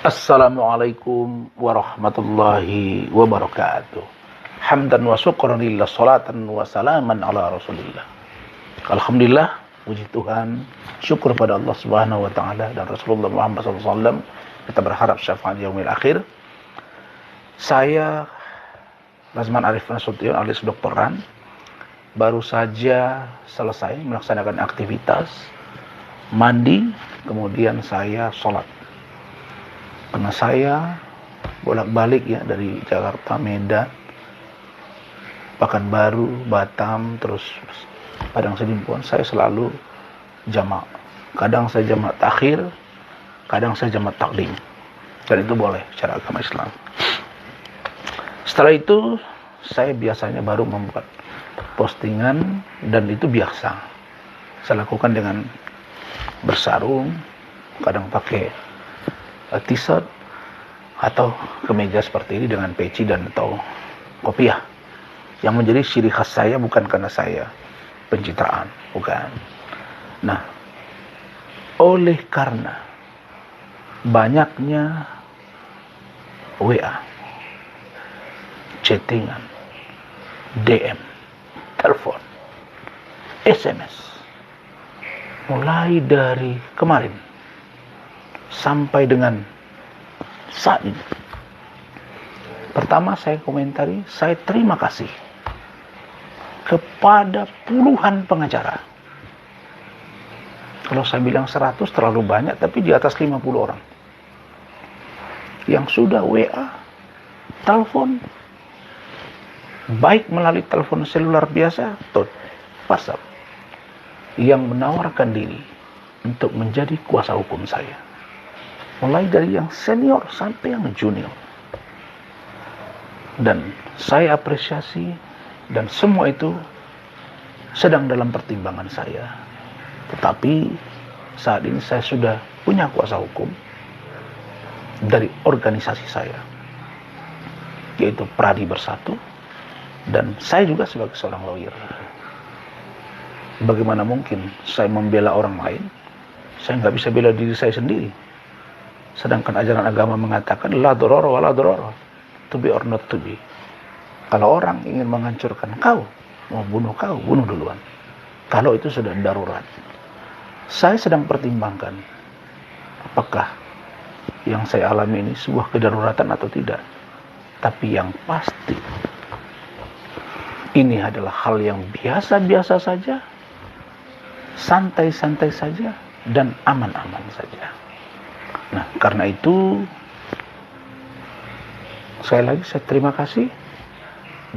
Assalamualaikum warahmatullahi wabarakatuh. Hamdan wa syukran lillah, salatan wa salaman ala rasulillah. Alhamdulillah, puji Tuhan, syukur pada Allah Subhanahu wa taala dan Rasulullah Muhammad SAW. Kita berharap syafaat yaumil akhir. Saya Razman Arif Nasution alias Dr. Ran baru saja selesai melaksanakan aktivitas mandi, kemudian saya sholat. Karena saya bolak-balik ya dari Jakarta, Medan, Pekanbaru, Batam, terus Padang Sidimpuan, saya selalu jamak. Kadang saya jamak takhir, kadang saya jamak takdim. Dan itu boleh secara agama Islam. Setelah itu saya biasanya baru membuat postingan, dan itu biasa saya lakukan dengan bersarung, kadang pakai t-shirt atau kemeja seperti ini dengan peci dan atau kopiah. Yang menjadi ciri khas saya bukan karena saya pencitraan, bukan. Nah, oleh karena banyaknya WA, chattingan, DM, telepon, SMS, mulai dari kemarin sampai dengan saat ini. Pertama saya komentari, saya terima kasih kepada puluhan pengacara. Kalau saya bilang 100 terlalu banyak, tapi di atas 50 orang yang sudah WA, telepon, baik melalui telepon seluler biasa atau WhatsApp, yang menawarkan diri untuk menjadi kuasa hukum saya. Mulai dari yang senior sampai yang junior. Dan saya apresiasi, dan semua itu sedang dalam pertimbangan saya. Tetapi saat ini saya sudah punya kuasa hukum dari organisasi saya, yaitu Pradi Bersatu, dan saya juga sebagai seorang lawyer. Bagaimana mungkin saya membela orang lain? Saya nggak bisa bela diri saya sendiri. Sedangkan ajaran agama mengatakan la dororo wa la dororo, to be or not to be. Kalau orang ingin menghancurkan kau, mau bunuh kau, bunuh duluan. Kalau itu sudah darurat. Saya sedang pertimbangkan apakah yang saya alami ini sebuah kedaruratan atau tidak. Tapi yang pasti ini adalah hal yang biasa-biasa saja, santai-santai saja, dan aman-aman saja. Nah, karena itu saya terima kasih,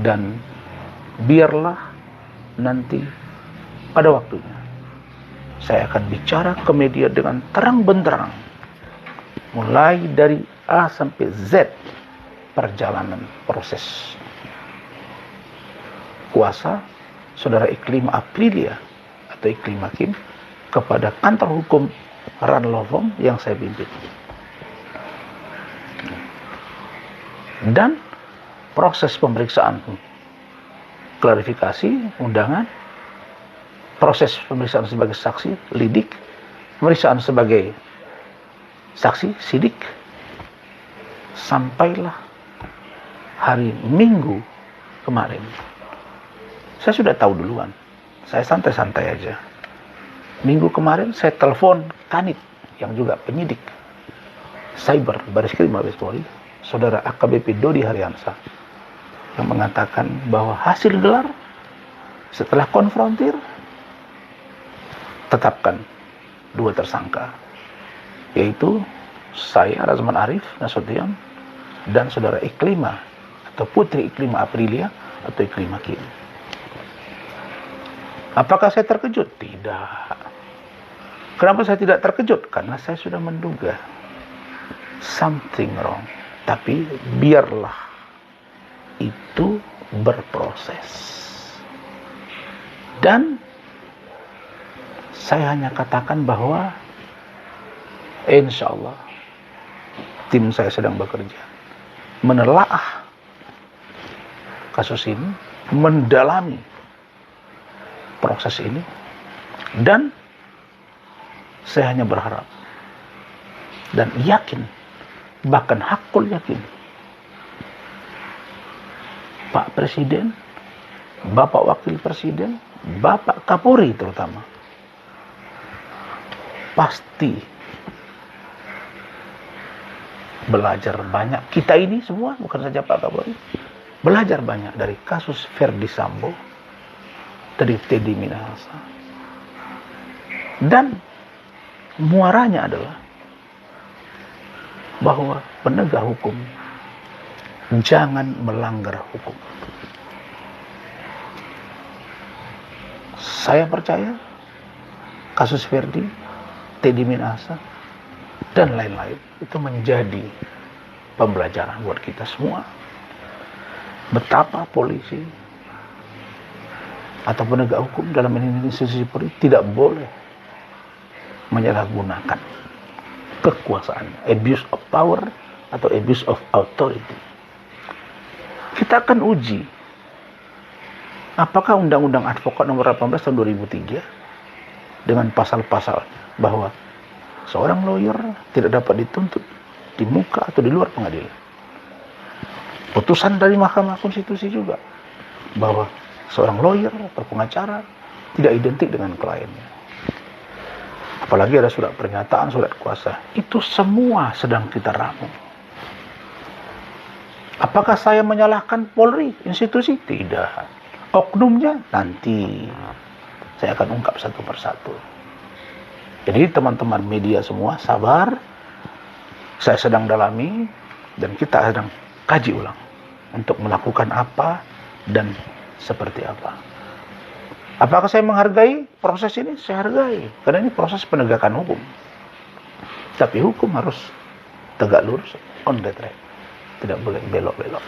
dan biarlah nanti pada waktunya saya akan bicara ke media dengan terang benderang, mulai dari A sampai Z perjalanan proses kuasa saudara Iklim Aprilia atau Iklim Hakim kepada kantor hukum Ran Law Firm yang saya pimpin. Dan proses pemeriksaan klarifikasi, undangan, proses pemeriksaan sebagai saksi, lidik, pemeriksaan sebagai saksi, sidik, sampailah hari Minggu kemarin. Saya sudah tahu duluan, saya santai-santai aja. Minggu kemarin saya telepon Kanit yang juga penyidik Cyber Bareskrim Mabes Polri, saudara AKBP Dodi Haryansa, yang mengatakan bahwa hasil gelar setelah konfrontir tetapkan 2 tersangka, yaitu saya Razman Arif Nasution dan saudara Iklima atau Putri Iklima Aprilia atau Iklima Kim. Apakah saya terkejut? Tidak. Kenapa saya tidak terkejut? Karena saya sudah menduga something wrong. Tapi biarlah itu berproses. Dan saya hanya katakan bahwa insya Allah tim saya sedang bekerja menelaah kasus ini, mendalami proses ini, dan saya hanya berharap dan yakin bahkan hakul yakin, Pak Presiden, Bapak Wakil Presiden, Bapak Kapolri terutama, pasti belajar banyak. Kita ini semua, bukan saja Pak Kapolri, belajar banyak dari kasus Ferdi Sambo, dari Teddy Minahasa. Dan muaranya adalah bahwa penegak hukum jangan melanggar hukum. Saya percaya kasus Ferdi, Teddy Minahasa, dan lain-lain itu menjadi pembelajaran buat kita semua. Betapa polisi atau penegak hukum dalam institusi Polri tidak boleh menyalahgunakan kekuasaan, abuse of power atau abuse of authority. Kita akan uji apakah Undang-Undang Advokat nomor 18 tahun 2003 dengan pasal-pasal bahwa seorang lawyer tidak dapat dituntut di muka atau di luar pengadilan. Putusan dari Mahkamah Konstitusi juga bahwa seorang lawyer atau pengacara tidak identik dengan kliennya. Apalagi ada surat pernyataan, surat kuasa. Itu semua sedang kita ramu. Apakah saya menyalahkan Polri, institusi? Tidak. Oknumnya nanti saya akan ungkap satu persatu. Jadi teman-teman media semua sabar. Saya sedang dalami dan kita sedang kaji ulang untuk melakukan apa dan seperti apa. Apakah saya menghargai proses ini? Saya hargai, karena ini proses penegakan hukum. Tapi hukum harus tegak lurus, on the track. Tidak boleh belok-belok.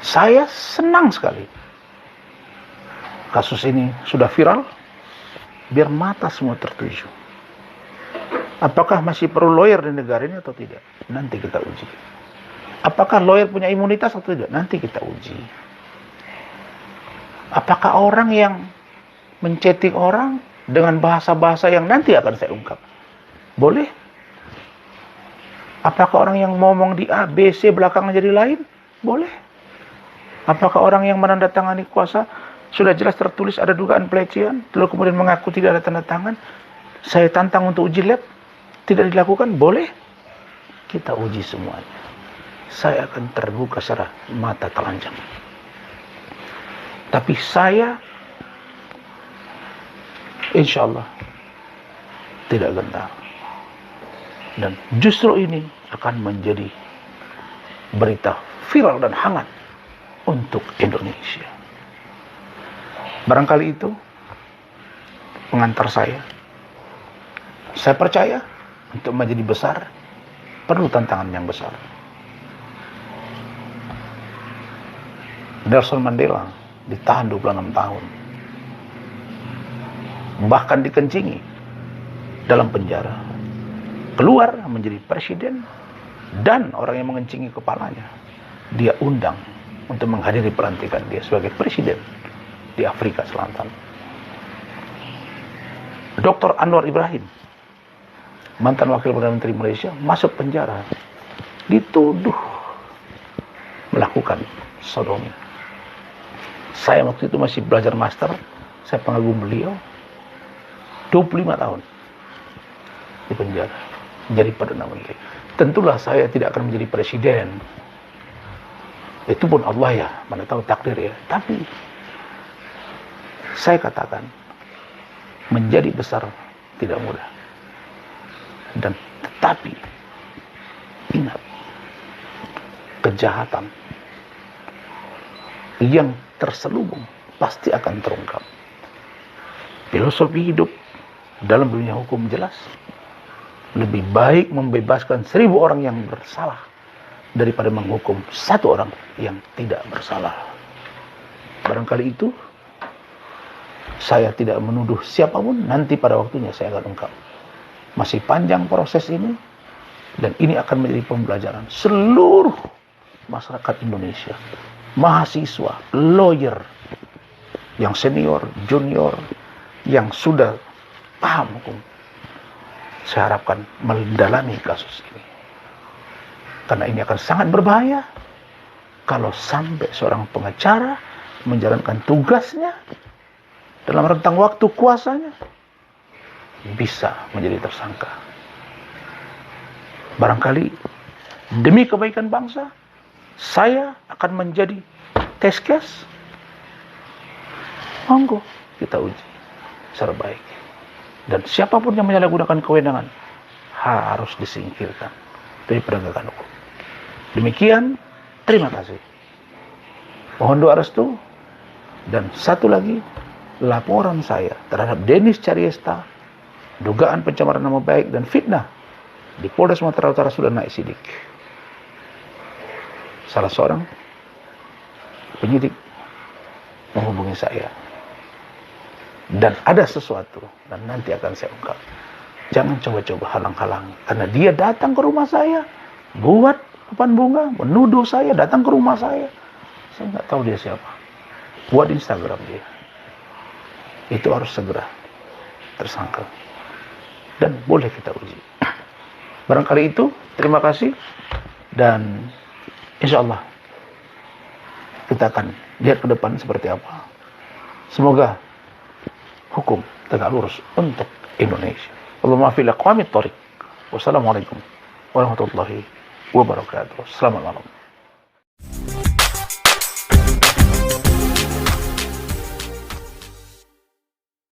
Saya senang sekali kasus ini sudah viral, biar mata semua tertuju. Apakah masih perlu lawyer di negara ini atau tidak? Nanti kita uji. Apakah lawyer punya imunitas atau tidak? Nanti kita uji. Apakah orang yang menchatting orang dengan bahasa-bahasa yang nanti akan saya ungkap boleh? Apakah orang yang ngomong di A, B, C belakangnya jadi lain? Boleh. Apakah orang yang menandatangani kuasa sudah jelas tertulis ada dugaan pelecehan, lalu kemudian mengaku tidak ada tanda tangan, saya tantang untuk uji lab, tidak dilakukan? Boleh. Kita uji semuanya. Saya akan terbuka secara mata telanjang. Tapi saya insya Allah tidak gentar. Dan justru ini akan menjadi berita viral dan hangat untuk Indonesia. Barangkali itu pengantar saya. Saya percaya untuk menjadi besar perlu tantangan yang besar. Nelson Mandela ditahan 26 tahun. Bahkan dikencingi dalam penjara. Keluar menjadi presiden dan orang yang mengencingi kepalanya dia undang untuk menghadiri pelantikan dia sebagai presiden di Afrika Selatan. Dr. Anwar Ibrahim, mantan wakil Perdana Menteri Malaysia, masuk penjara dituduh melakukan sodomi. Saya waktu itu masih belajar master, saya pengagum beliau, 25 tahun di penjara menjadi Perdana Menteri. Tentulah saya tidak akan menjadi presiden, itu pun Allah ya, mana tahu takdir ya. Tapi saya katakan menjadi besar tidak mudah. Dan tetapi ingat, kejahatan yang terselubung pasti akan terungkap. Filosofi hidup dalam dunia hukum jelas, lebih baik membebaskan 1000 orang yang bersalah daripada menghukum 1 orang yang tidak bersalah. Barangkali itu saya tidak menuduh siapapun, nanti pada waktunya saya akan ungkap. Masih panjang proses ini, dan ini akan menjadi pembelajaran seluruh masyarakat Indonesia, mahasiswa, lawyer, yang senior, junior, yang sudah paham hukum. Saya harapkan mendalami kasus ini. Karena ini akan sangat berbahaya kalau sampai seorang pengacara menjalankan tugasnya dalam rentang waktu kuasanya bisa menjadi tersangka. Barangkali demi kebaikan bangsa, saya akan menjadi test case. Monggo kita uji secara baik. Dan siapapun yang menyalahgunakan kewenangan harus disingkirkan dari penegakan hukum. Demikian, terima kasih. Mohon doa restu. Dan satu lagi, laporan saya terhadap Denis Caryesta, dugaan pencemaran nama baik dan fitnah di Polda Sumatera Utara sudah naik sidik. Salah seorang penyidik menghubungi saya. Dan ada sesuatu, dan nanti akan saya ungkap. Jangan coba-coba halang-halangi. Karena dia datang ke rumah saya, buat papan bunga, menuduh saya, datang ke rumah saya. Saya nggak tahu dia siapa. Buat Instagram dia. Itu harus segera tersangka. Dan boleh kita uji. Barangkali itu, terima kasih. Dan insya Allah kita akan lihat ke depan seperti apa. Semoga hukum tegak lurus untuk Indonesia. Allahumma fil aqwamit thariq. Wassalamualaikum warahmatullahi wabarakatuh. Selamat malam.